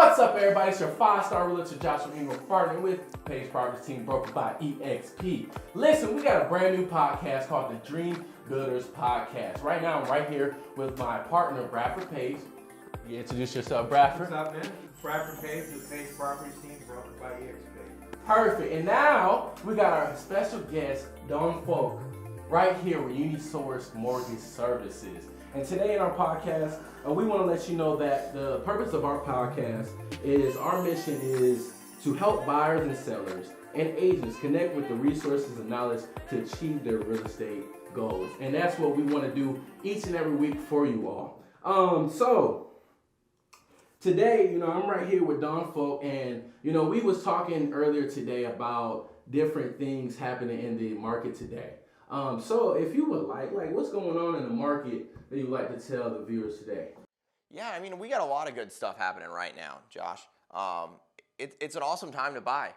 What's up, everybody? It's your 5-star realtor Joshua Ingram, partnering with Page Properties Team, brokered by EXP. Listen, we got a brand new podcast called the DreamBuilders Podcast. Right now, I'm right here with my partner, Bradford Page. You introduce yourself, Bradford. What's up, man? Bradford Page with Page Properties Team, brokered by EXP. Perfect. And now we got our special guest, Don Folk, right here with Unisource Mortgage Services. And today in our podcast, we want to let you know that the purpose of our podcast is our mission is to help buyers and sellers and agents connect with the resources and knowledge to achieve their real estate goals. And that's what we want to do each and every week for you all. So today, I'm right here with Don Folk, and we was talking earlier today about different things happening in the market today. So if you would like what's going on in the market that you'd like to tell the viewers today? Yeah, we got a lot of good stuff happening right now, Josh. It's an awesome time to buy.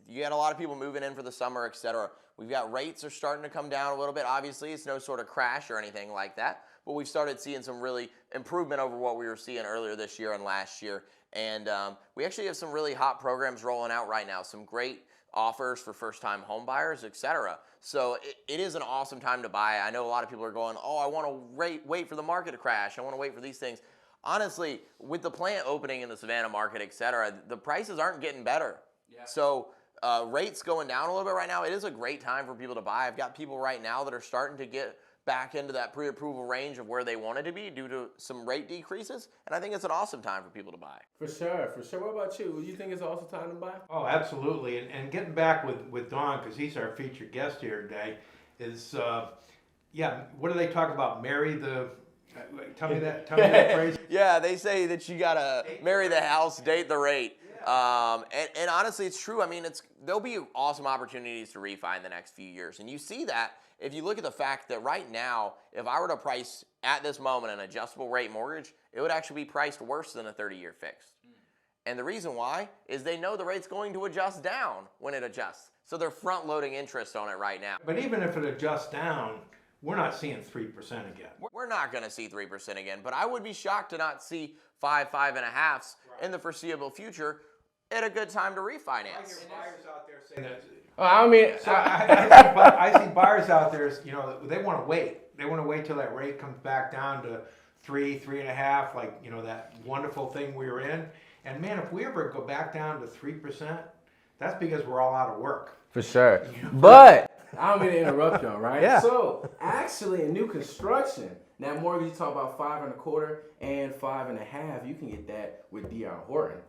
You got a lot of people moving in for the summer, etc. We've got rates are starting to come down a little bit. Obviously, it's no sort of crash or anything like that, but we've started seeing some really improvement over what we were seeing earlier this year and last year. And we actually have some really hot programs rolling out right now, some great offers for first-time home buyers, etc. So it is an awesome time to buy. I know a lot of people are going, oh, I want to wait for the market to crash. I want to wait for these things. Honestly, with the plant opening in the Savannah market, etc., the prices aren't getting better. Yeah. So rates going down a little bit right now. It is a great time for people to buy. I've got people right now that are starting to get back into that pre-approval range of where they wanted to be due to some rate decreases, and I think it's an awesome time for people to buy. For sure. What about you? Do you think it's also time to buy? Oh, absolutely. And getting back with Don, because he's our featured guest here today, is, what do they talk about? Marry the... Tell me that phrase. Yeah, they say that you gotta marry the house, date the rate. Yeah. And honestly, it's true. There'll be awesome opportunities to refi in the next few years, and you see that if you look at the fact that right now, if I were to price at this moment an adjustable rate mortgage, it would actually be priced worse than a 30-year fixed. And the reason why is they know the rate's going to adjust down when it adjusts, so they're front-loading interest on it right now. But even if it adjusts down, we're not seeing 3% again. We're not going to see 3% again, but I would be shocked to not see 5.5s in the foreseeable future at a good time to refinance. I hear buyers out there saying that. I see buyers out there, they want to wait. They want to wait till that rate comes back down to 3.5, that wonderful thing we were in. And man, if we ever go back down to 3%, that's because we're all out of work. For sure. But I don't mean to interrupt y'all, right? Yeah. So actually, in new construction, that mortgage you talk about 5.25 and 5.5, you can get that with D.R. Horton.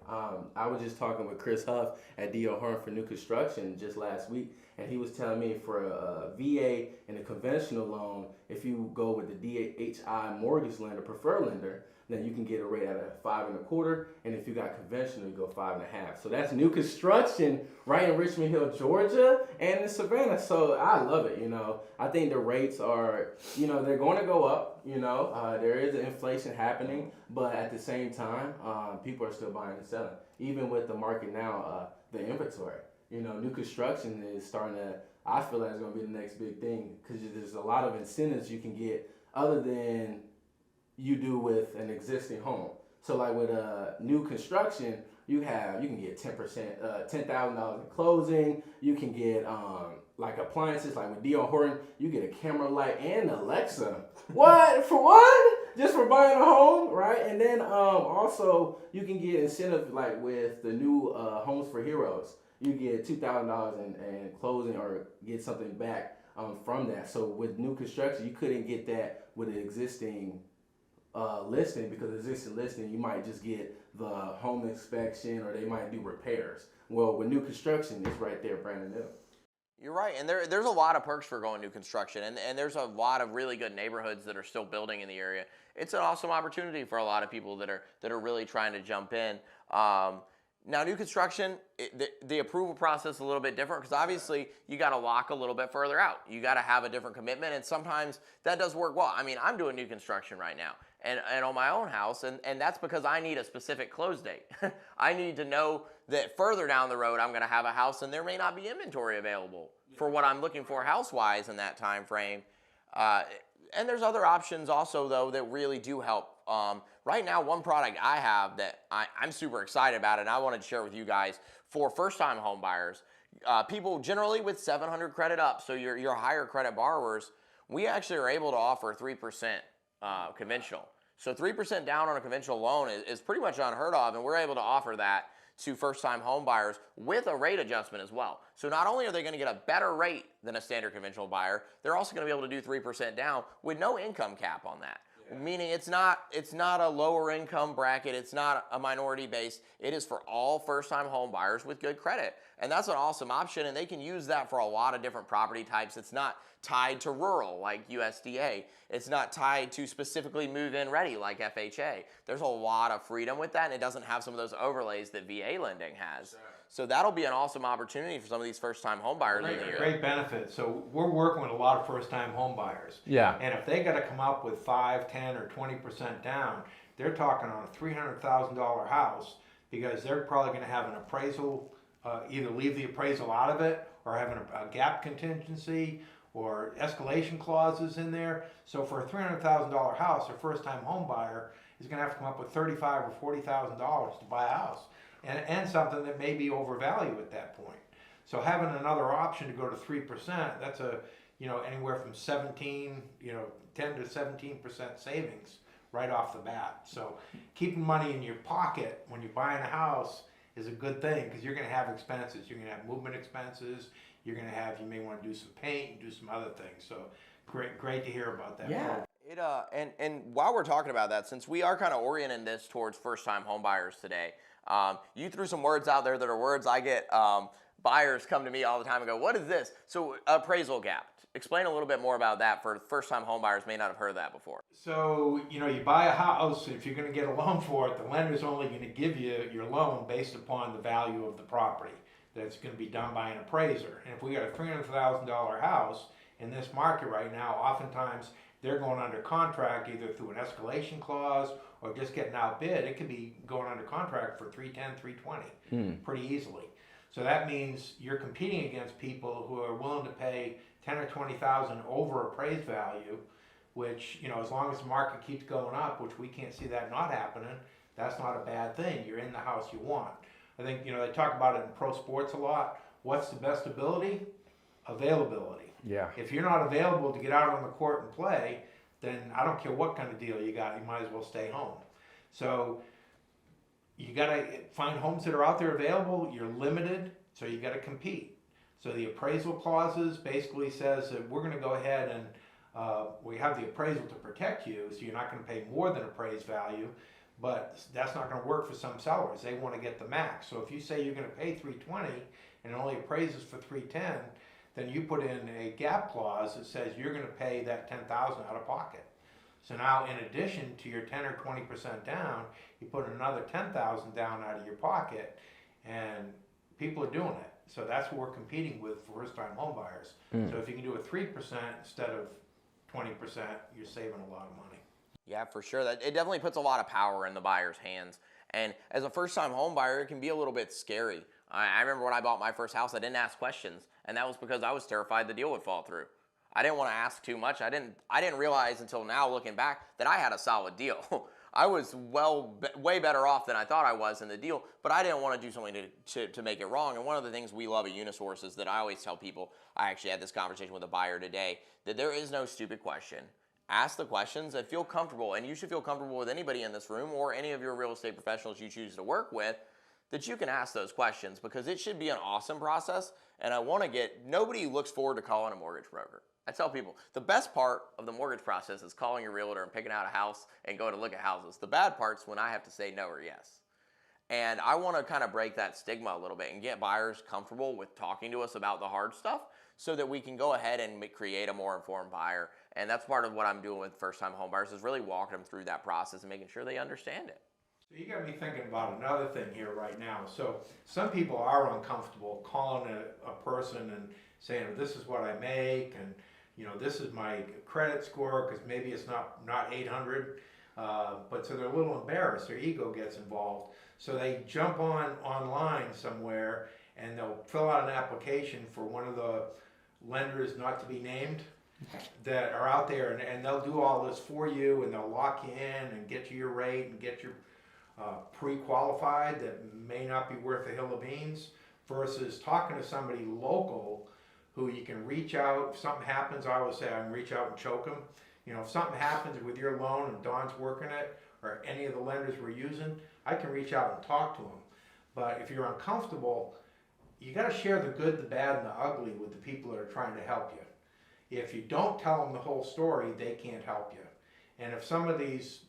I was just talking with Chris Huff at D.R. Horton for new construction just last week, and he was telling me for a VA and a conventional loan, if you go with the DHI mortgage lender, preferred lender, then you can get a rate at a 5.25, and if you got conventional, you go 5.5. So that's new construction right in Richmond Hill, Georgia, and in Savannah. So I love it. I think the rates are, they're going to go up. There is inflation happening, but at the same time, people are still buying and selling. Even with the market now, the inventory. New construction is starting to. I feel like it's going to be the next big thing because there's a lot of incentives you can get other than you do with an existing home. So like with new construction, you can get 10%, $10,000 in closing. You can get like appliances, like with D.R. Horton, you get a camera light and Alexa. What? For what? Just for buying a home, right? And then also you can get incentive like with the new Homes for Heroes. You get $2,000 in closing or get something back from that. So with new construction, you couldn't get that with an existing listing, because existing listing you might just get the home inspection or they might do repairs. Well, with new construction, it's right there, brand new. You're right, and there's a lot of perks for going new construction, and there's a lot of really good neighborhoods that are still building in the area. It's an awesome opportunity for a lot of people that are really trying to jump in. Now, new construction, the approval process is a little bit different because obviously you got to lock a little bit further out. You got to have a different commitment, and sometimes that does work well. I'm doing new construction right now and on my own house, and that's because I need a specific close date. I need to know that further down the road I'm going to have a house and there may not be inventory available for what I'm looking for house-wise in that time frame. And there's other options also, though, that really do help Right now, one product I have that I'm super excited about, and I wanted to share with you guys for first-time home buyers, people generally with 700 credit up, so your higher credit borrowers, we actually are able to offer 3% conventional. So 3% down on a conventional loan is pretty much unheard of, and we're able to offer that to first-time home buyers with a rate adjustment as well. So not only are they going to get a better rate than a standard conventional buyer, they're also going to be able to do 3% down with no income cap on that. Yeah. Meaning it's not a lower income bracket, it's not a minority base. It is for all first-time home buyers with good credit. And that's an awesome option, and they can use that for a lot of different property types. It's not tied to rural like USDA. It's not tied to specifically move-in ready like FHA. There's a lot of freedom with that, and it doesn't have some of those overlays that VA lending has. Sure. So that'll be an awesome opportunity for some of these first-time home buyers. Great benefit. So we're working with a lot of first-time home buyers. Yeah. And if they got to come up with 5, 10, or 20% down, they're talking on a $300,000 house because they're probably going to have an appraisal, either leave the appraisal out of it or having a gap contingency or escalation clauses in there. So for a $300,000 house, a first-time home buyer is going to have to come up with $35,000 or $40,000 to buy a house, and something that may be overvalued at that point. So having another option to go to 3%, that's anywhere from 10 to 17% savings right off the bat. So keeping money in your pocket when you're buying a house is a good thing because you're going to have expenses. You're going to have movement expenses. You're going to have, you may want to do some paint and do some other things. So great to hear about that. Yeah. And while we're talking about that, since we are kind of orienting this towards first-time home buyers today, you threw some words out there that are words I get buyers come to me all the time and go, what is this? So appraisal gap. Explain a little bit more about that for first-time home buyers may not have heard that before. So, you buy a house, if you're going to get a loan for it, the lender's only going to give you your loan based upon the value of the property. That's going to be done by an appraiser. And if we got a $300,000 house in this market right now, oftentimes they're going under contract either through an escalation clause or just getting outbid. It could be going under contract for $310,000, $320,000 pretty easily. So that means you're competing against people who are willing to pay $10,000 or $20,000 over appraised value, which, as long as the market keeps going up, which we can't see that not happening, that's not a bad thing. You're in the house you want. I think, they talk about it in pro sports a lot. What's the best ability? Availability. Yeah. If you're not available to get out on the court and play, then I don't care what kind of deal you got, you might as well stay home. So you got to find homes that are out there available. You're limited, so you got to compete. So the appraisal clauses basically says that we're going to go ahead and we have the appraisal to protect you, so you're not going to pay more than appraised value. But that's not going to work for some sellers. They want to get the max. So if you say you're going to pay $320 and it only appraises for $310, then you put in a gap clause that says you're going to pay that $10,000 out of pocket. So now, in addition to your 10 or 20% down, you put another $10,000 down out of your pocket, and people are doing it. So that's what we're competing with for first-time home buyers. So if you can do a 3% instead of 20%, you're saving a lot of money. Yeah, for sure. It definitely puts a lot of power in the buyer's hands. And as a first-time home buyer, it can be a little bit scary. I remember when I bought my first house, I didn't ask questions, and that was because I was terrified the deal would fall through. I didn't want to ask too much. I didn't realize until now, looking back, that I had a solid deal. I was way better off than I thought I was in the deal, but I didn't want to do something to make it wrong. And one of the things we love at Unisource is that I always tell people, I actually had this conversation with a buyer today, that there is no stupid question. Ask the questions and feel comfortable, and you should feel comfortable with anybody in this room or any of your real estate professionals you choose to work with, that you can ask those questions, because it should be an awesome process. And nobody looks forward to calling a mortgage broker. I tell people, the best part of the mortgage process is calling your realtor and picking out a house and going to look at houses. The bad part's when I have to say no or yes. And I want to kind of break that stigma a little bit and get buyers comfortable with talking to us about the hard stuff so that we can go ahead and create a more informed buyer. And that's part of what I'm doing with first-time home buyers, is really walking them through that process and making sure they understand it. So you got me thinking about another thing here right now. So some people are uncomfortable calling a person and saying, this is what I make, and this is my credit score, because maybe it's not 800, but so they're a little embarrassed. Their ego gets involved. So they jump online somewhere and they'll fill out an application for one of the lenders not to be named, that are out there, and they'll do all this for you, and they'll lock you in and get you your rate and get you pre-qualified that may not be worth a hill of beans, versus talking to somebody local who you can reach out. If something happens, I always say I can reach out and choke them. You know, if something happens with your loan and Don's working it, or any of the lenders we're using, I can reach out and talk to them. But if you're uncomfortable, you got to share the good, the bad, and the ugly with the people that are trying to help you. If you don't tell them the whole story, they can't help you. And if some of these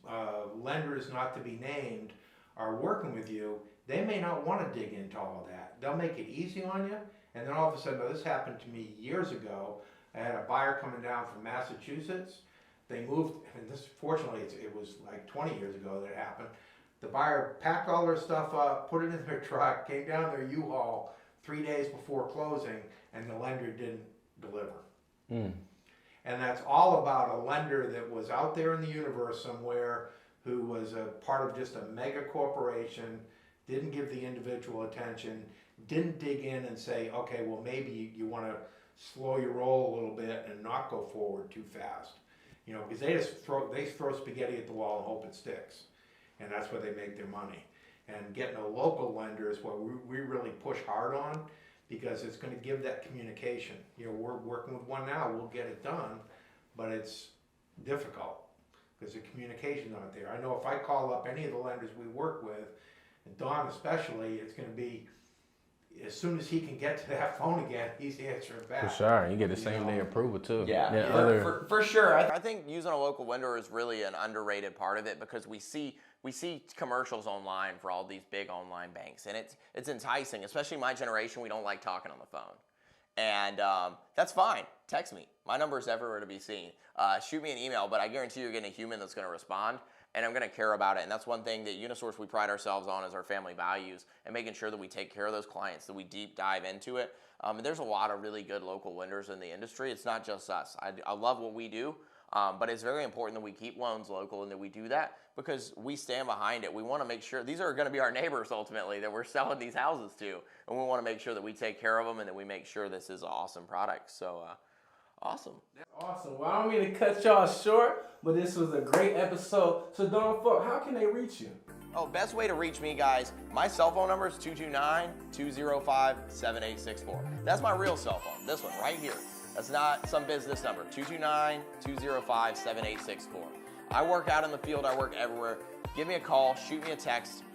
lenders, not to be named, are working with you, they may not want to dig into all of that. They'll make it easy on you, and then all of a sudden, this happened to me years ago. I had a buyer coming down from Massachusetts. They moved, and this, fortunately, it was like 20 years ago that it happened. The buyer packed all their stuff up, put it in their truck, came down their U-Haul 3 days before closing, and the lender didn't deliver. And that's all about a lender that was out there in the universe somewhere, who was a part of just a mega corporation, didn't give the individual attention, didn't dig in and say, okay, well, maybe you want to slow your roll a little bit and not go forward too fast. You know, because they throw spaghetti at the wall and hope it sticks. And that's where they make their money. And getting a local lender is what we really push hard on, because it's going to give that communication. You know, we're working with one now, we'll get it done, but it's difficult because the communication's not there. I know if I call up any of the lenders we work with, and Don especially, it's going to be, as soon as he can get to that phone again, he's answering back. For sure, you get the same day approval too. Yeah, for sure. I think using a local lender is really an underrated part of it, because we see commercials online for all these big online banks, and it's enticing. Especially my generation, we don't like talking on the phone, and that's fine. Text me. My number is everywhere to be seen. Shoot me an email, but I guarantee you're getting a human that's going to respond, and I'm going to care about it. And that's one thing that Unisource, we pride ourselves on, is our family values and making sure that we take care of those clients, that we deep dive into it. And there's a lot of really good local lenders in the industry. It's not just us. I love what we do, but it's very important that we keep loans local and that we do that, because we stand behind it. We want to make sure these are going to be our neighbors ultimately that we're selling these houses to, and we want to make sure that we take care of them and that we make sure this is an awesome product. So awesome. Awesome. Well, I don't mean to cut y'all short, but this was a great episode. So, Don Falk, how can they reach you? Oh, best way to reach me, guys, my cell phone number is 229-205-7864. That's my real cell phone, this one right here. That's not some business number, 229-205-7864. I work out in the field, I work everywhere. Give me a call, shoot me a text.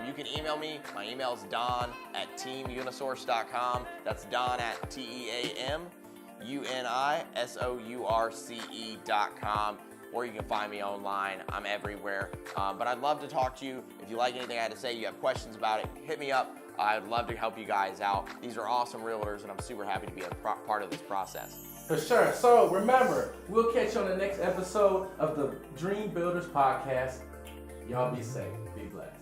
You can email me. My email is don@teamunisource.com. That's don@teamunisource.com. Or you can find me online. I'm everywhere. But I'd love to talk to you. If you like anything I had to say, you have questions about it, hit me up. I'd love to help you guys out. These are awesome realtors, and I'm super happy to be a part of this process. For sure. So remember, we'll catch you on the next episode of the Dream Builders podcast. Y'all be safe. Be blessed.